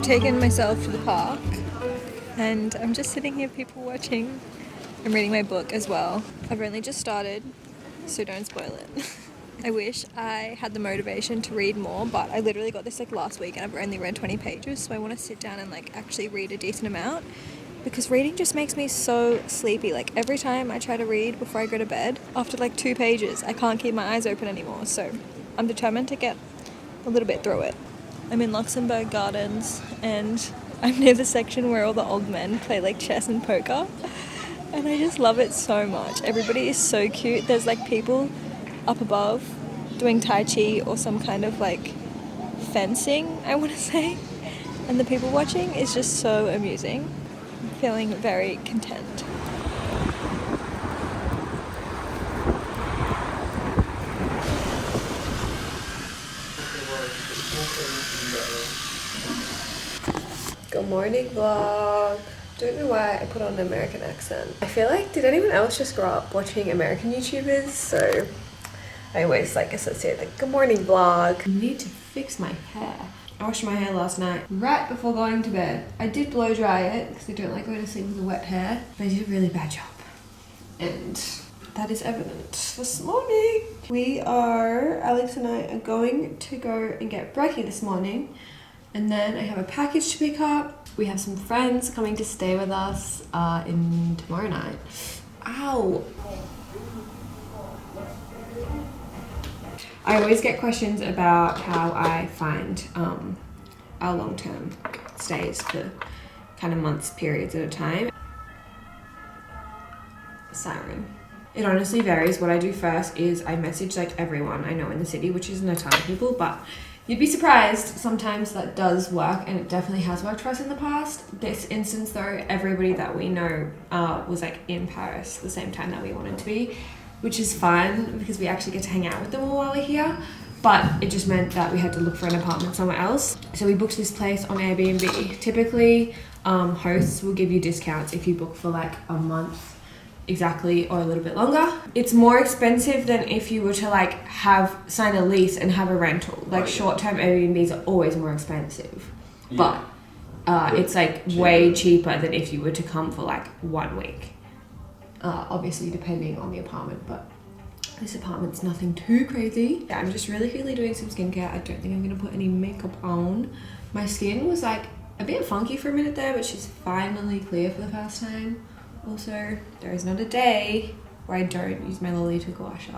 taken myself to the park and I'm just sitting here, people watching. I'm reading my book as well. I've only just started, so don't spoil it. I wish I had the motivation to read more, but I literally got this like last week and I've only read 20 pages, so I want to sit down and like actually read a decent amount, because reading just makes me so sleepy. Like every time I try to read before I go to bed, after like 2 pages, I can't keep my eyes open anymore, so I'm determined to get a little bit through it. I'm in Luxembourg Gardens and I'm near the section where all the old men play like chess and poker. And I just love it so much. Everybody is so cute. There's like people up above doing Tai Chi or some kind of like fencing, I want to say. And the people watching is just so amusing. I'm feeling very content. Good morning vlog. Don't know why I put on an American accent. I feel like, did anyone else just grow up watching American YouTubers? So I always like associate like good morning vlog. I need to fix my hair. I washed my hair last night right before going to bed. I did blow dry it because I don't like going to sleep with wet hair, but I did a really bad job. And that is evident this morning. Alex and I are going to go and get brekkie this morning. And then I have a package to pick up. We have some friends coming to stay with us in tomorrow night. Ow! I always get questions about how I find our long-term stays for kind of months, periods at a time. Siren. It honestly varies. What I do first is I message like everyone I know in the city, which isn't a ton of people, but you'd be surprised, sometimes that does work, and it definitely has worked for us in the past. This instance though, everybody that we know was like in Paris the same time that we wanted to be, which is fun because we actually get to hang out with them all while we're here, but it just meant that we had to look for an apartment somewhere else. So we booked this place on Airbnb. Typically, hosts will give you discounts if you book for like a month exactly or a little bit longer. It's more expensive than if you were to like sign a lease and have a rental. Like short-term Airbnbs are always more expensive, but it's like way cheaper than if you were to come for like 1 week. Obviously depending on the apartment, but this apartment's nothing too crazy. Yeah, I'm just really doing some skincare. I don't think I'm gonna put any makeup on. My skin was like a bit funky for a minute there, but she's finally clear for the first time. Also, there is not a day where I don't use my Lolita gouache.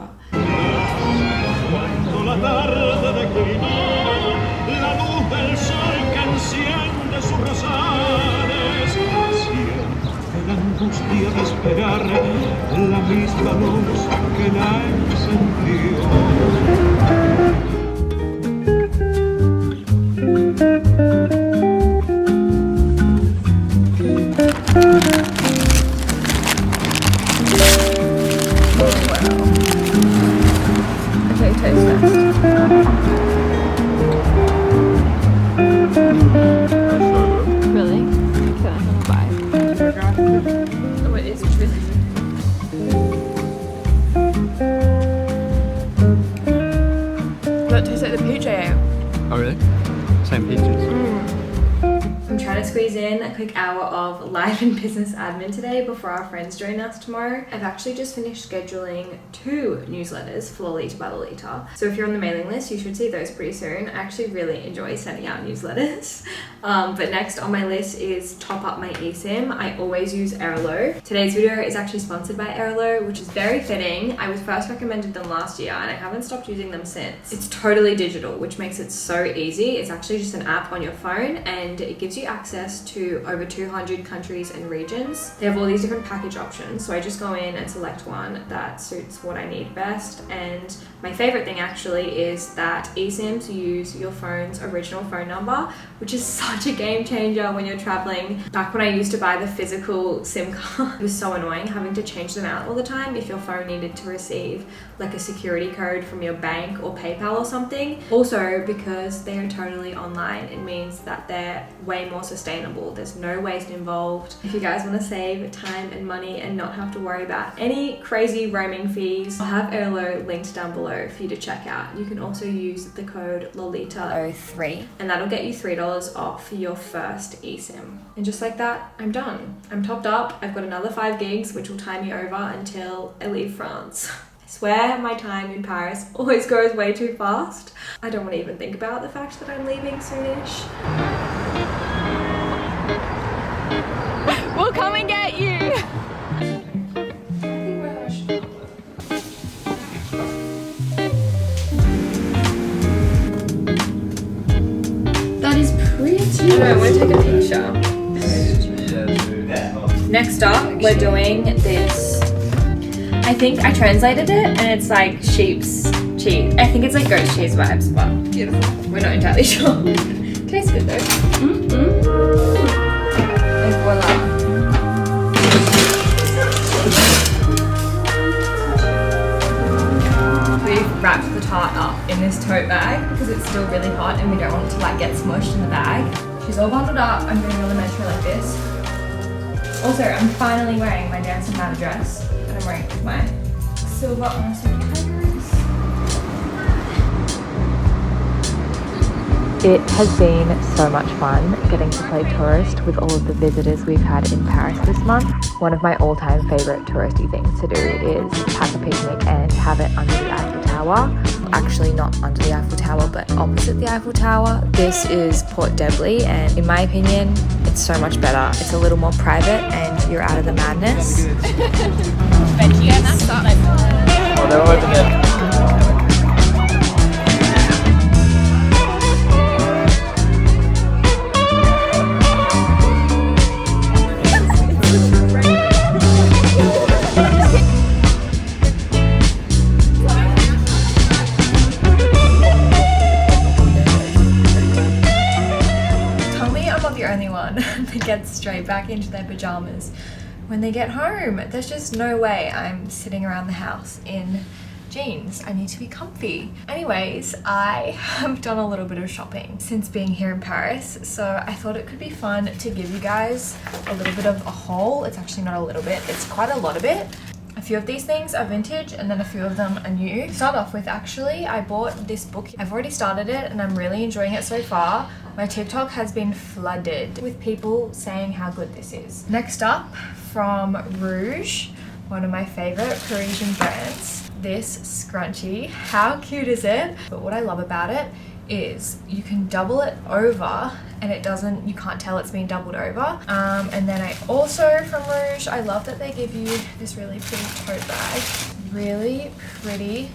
Squeeze in a quick hour of life and business admin today before our friends join us tomorrow. I've actually just finished scheduling 2 newsletters for Lolita by Lolita. So if you're on the mailing list, you should see those pretty soon. I actually really enjoy sending out newsletters. But next on my list is top up my eSIM. I always use Erlo. Today's video is actually sponsored by Erlo, which is very fitting. I was first recommended them last year and I haven't stopped using them since. It's totally digital, which makes it so easy. It's actually just an app on your phone and it gives you access to over 200 countries and regions. They have all these different package options, so I just go in and select one that suits what I need best. And my favorite thing actually is that eSIMs use your phone's original phone number, which is such a game changer when you're traveling. Back when I used to buy the physical SIM card, it was so annoying having to change them out all the time if your phone needed to receive like a security code from your bank or PayPal or something. Also, because they are totally online, it means that they're way more sustainable sustainable. There's no waste involved. If you guys want to save time and money and not have to worry about any crazy roaming fees, I'll have Erlo linked down below for you to check out. You can also use the code Lolita03 and that'll get you $3 off your first eSIM. And just like that, I'm done. I'm topped up. I've got another 5 gigs, which will tie me over until I leave France. I swear my time in Paris always goes way too fast. I don't want to even think about the fact that I'm leaving soonish. We'll come and get you! That is pretty. I want to take a picture. Next up, we're doing this. I think I translated it and it's like sheep's cheese. I think it's like goat cheese vibes, but Beautiful. we're not entirely sure. Tastes good though. And voila. We've wrapped the tart up in this tote bag because it's still really hot and we don't want it to like get smushed in the bag. She's all bundled up. I'm doing another measure like this. Also, I'm finally wearing my dancing man dress and I'm wearing it with my silver honestly taggers. It has been so much fun getting to play tourist with all of the visitors we've had in Paris this month. One of my all-time favourite touristy things to do is pack a picnic and have it under the Eiffel Tower. Actually not under the Eiffel Tower, but opposite the Eiffel Tower. This is Port Debley and in my opinion, it's so much better. It's a little more private and you're out of the madness. Oh, they're over there. Get straight back into their pajamas when they get home. There's just no way I'm sitting around the house in jeans. I need to be comfy. Anyways, I have done a little bit of shopping since being here in Paris, so I thought it could be fun to give you guys a little bit of a haul. It's actually not a little bit, it's quite a lot of it. A few of these things are vintage and then a few of them are new. To start off with, actually, I bought this book. I've already started it and I'm really enjoying it so far. My TikTok has been flooded with people saying how good this is. Next up, from Rouge, one of my favorite Parisian brands, this scrunchie. How cute is it? But what I love about it is you can double it over and it doesn't, you can't tell it's been doubled over. And then I also, from Rouge, I love that they give you this really pretty tote bag. Really pretty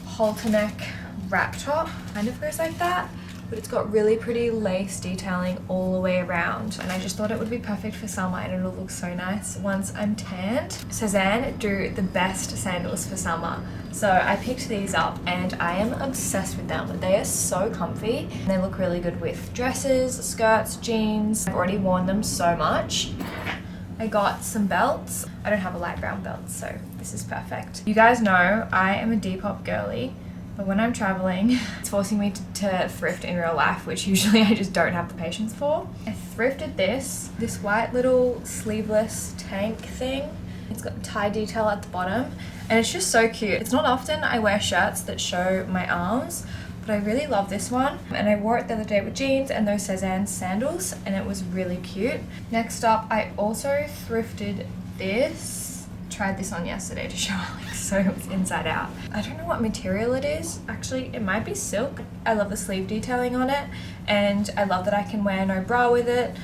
halter neck wrap top. Kind of goes like that, but it's got really pretty lace detailing all the way around. And I just thought it would be perfect for summer and it'll look so nice once I'm tanned. Cezanne do the best sandals for summer. So I picked these up and I am obsessed with them. They are so comfy and they look really good with dresses, skirts, jeans. I've already worn them so much. I got some belts. I don't have a light brown belt, so this is perfect. You guys know I am a Depop girly, but when I'm traveling, it's forcing me to thrift in real life, which usually I just don't have the patience for. I thrifted this white little sleeveless tank thing. It's got tie detail at the bottom and it's just so cute. It's not often I wear shirts that show my arms, but I really love this one. And I wore it the other day with jeans and those Cezanne sandals and it was really cute. Next up, I also thrifted this. Tried this on yesterday to show like so it was inside out. I don't know what material it is. Actually, it might be silk. I love the sleeve detailing on it and I love that I can wear no bra with it.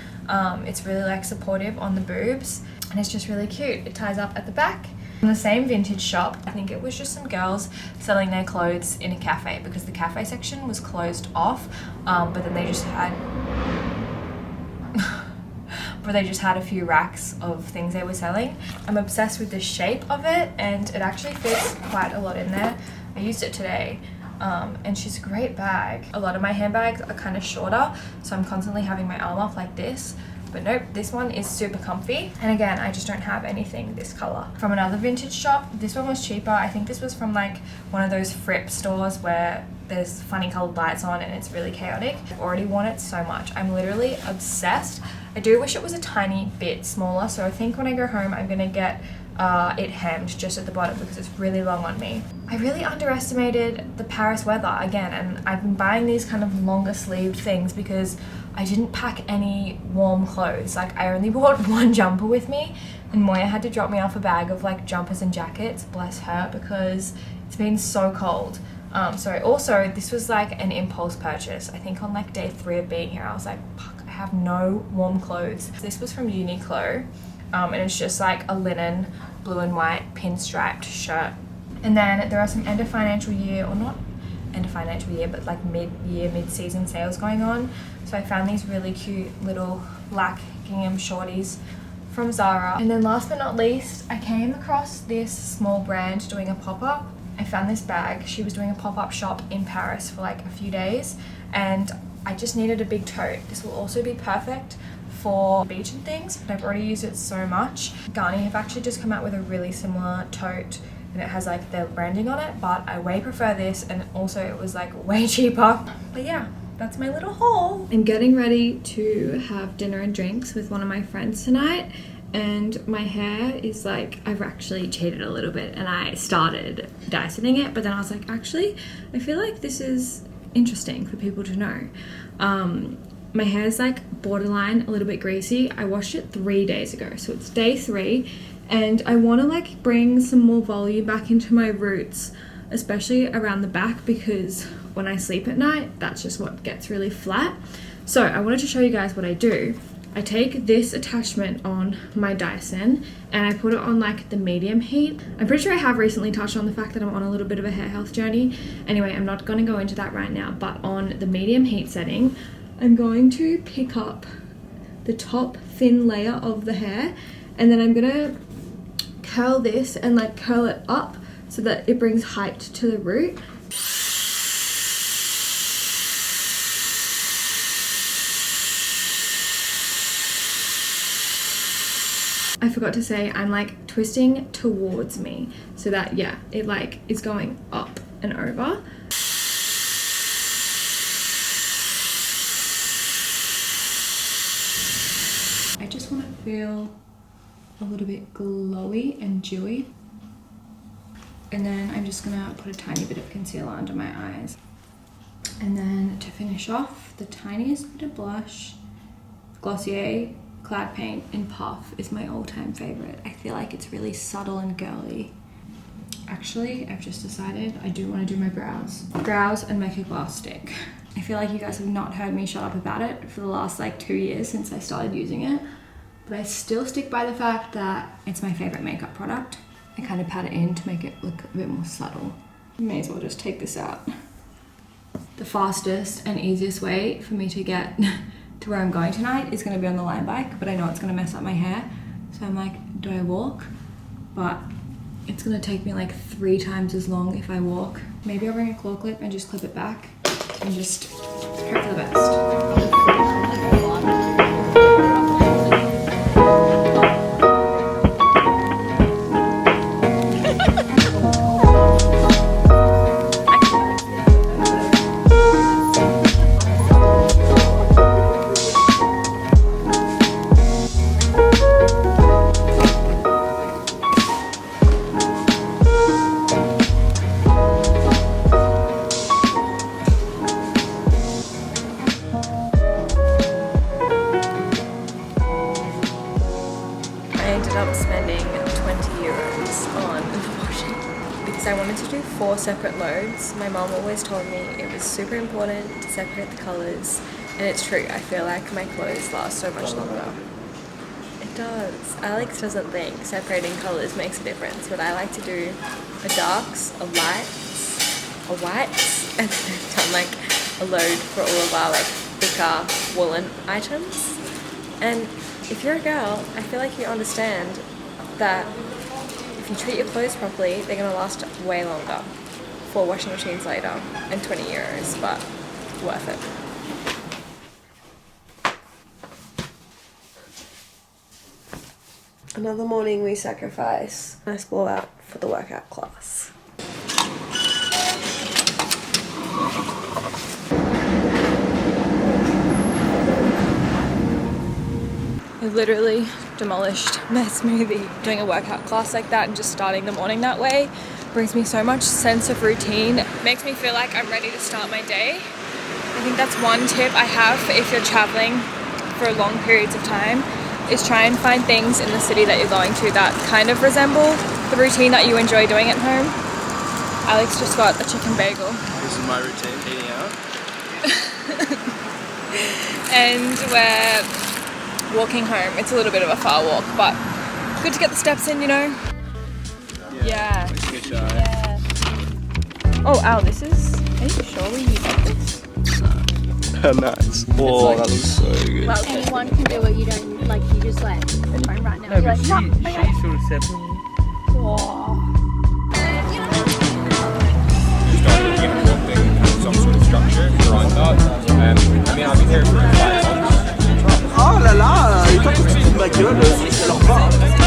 It's really like supportive on the boobs and it's just really cute. It ties up at the back. In the same vintage shop, I think it was just some girls selling their clothes in a cafe because the cafe section was closed off, but then they just had a few racks of things they were selling. I'm obsessed with the shape of it and it actually fits quite a lot in there. I used it today. And she's a great bag. A lot of my handbags are kind of shorter, so I'm constantly having my arm off like this. But nope, this one is super comfy. And again, I just don't have anything this color. From another vintage shop, this one was cheaper. I think this was from like one of those Fripp stores where there's funny colored lights on and it's really chaotic. I've already worn it so much. I'm literally obsessed. I do wish it was a tiny bit smaller, so I think when I go home I'm gonna get it hemmed just at the bottom because it's really long on me. I really underestimated the Paris weather again, and I've been buying these kind of longer sleeved things because I didn't pack any warm clothes. Like, I only brought one jumper with me, and Moya had to drop me off a bag of like jumpers and jackets, bless her, because it's been so cold. This was like an impulse purchase. I think on like day 3 of being here, I was like, fuck, I have no warm clothes. This was from Uniqlo, and it's just like a linen blue and white pinstriped shirt. And then there are some end of financial year, or not end of financial year, but like mid-year, mid-season sales going on. So I found these really cute little black gingham shorties from Zara. And then last but not least, I came across this small brand doing a pop-up. I found this bag. She was doing a pop-up shop in Paris for like a few days, and I just needed a big tote. This will also be perfect for beach and things, but I've already used it so much. Garni have actually just come out with a really similar tote, and it has like their branding on it, but I way prefer this, and also it was like way cheaper. But yeah, that's my little haul. I'm getting ready to have dinner and drinks with one of my friends tonight, and my hair is like, I've actually cheated a little bit and I started Dysoning it, but then I was like, actually I feel like this is interesting for people to know. My hair is like borderline a little bit greasy. I washed it 3 days ago, so it's day 3, and I want to like bring some more volume back into my roots, especially around the back, because when I sleep at night, that's just what gets really flat. So I wanted to show you guys what I do. I take this attachment on my Dyson and I put it on like the medium heat. I'm pretty sure I have recently touched on the fact that I'm on a little bit of a hair health journey. Anyway, I'm not going to go into that right now, but on the medium heat setting, I'm going to pick up the top thin layer of the hair, and then I'm going to curl this and like curl it up so that it brings height to the root. I forgot to say, I'm like twisting towards me so that, yeah, it like is going up and over. I just want to feel a little bit glowy and dewy. And then I'm just gonna put a tiny bit of concealer under my eyes. And then to finish off, the tiniest bit of blush, Glossier Cloud Paint in Puff is my all-time favorite. I feel like it's really subtle and girly. Actually, I've just decided I do want to do my brows. Brows and make a gloss stick. I feel like you guys have not heard me shut up about it for the last like 2 years since I started using it, but I still stick by the fact that it's my favorite makeup product. I kind of pat it in to make it look a bit more subtle. May as well just take this out. The fastest and easiest way for me to get to where I'm going tonight is going to be on the line bike, but I know it's going to mess up my hair, so I'm like, do I walk? But it's going to take me like 3 times as long if I walk. Maybe I'll bring a claw clip and just clip it back and just hope for the best. I wanted to do 4 separate loads. My mom always told me it was super important to separate the colours, and it's true. I feel like my clothes last so much longer. It does. Alex doesn't think separating colours makes a difference, but I like to do a darks, a lights, a whites, and then I've done like a load for all of our like thicker woolen items. And if you're a girl, I feel like you understand that if you treat your clothes properly, they're going to last way longer. 4 washing machines later and 20 euros, but worth it. Another morning we sacrifice. Nice blowout for the workout class. literally demolished my smoothie. Doing a workout class like that and just starting the morning that way brings me so much sense of routine. Makes me feel like I'm ready to start my day. I think that's one tip I have if you're traveling for long periods of time, is try and find things in the city that you're going to that kind of resemble the routine that you enjoy doing at home. Alex just got a chicken bagel. This is my routine, eating out. And we're walking home. It's a little bit of a far walk, but good to get the steps in, you know? Yeah. Oh, Al, this is... Are you sure we got this? Nice. Oh, that looks so good. Well, anyone can do it. You don't like. You just like phone right now. No, but she sort of said. Just start looking at one thing, have some sort of structure behind that. I mean, I've been here for 5 months. Oh là là, et toi tu te fous de ma gueule, alors va.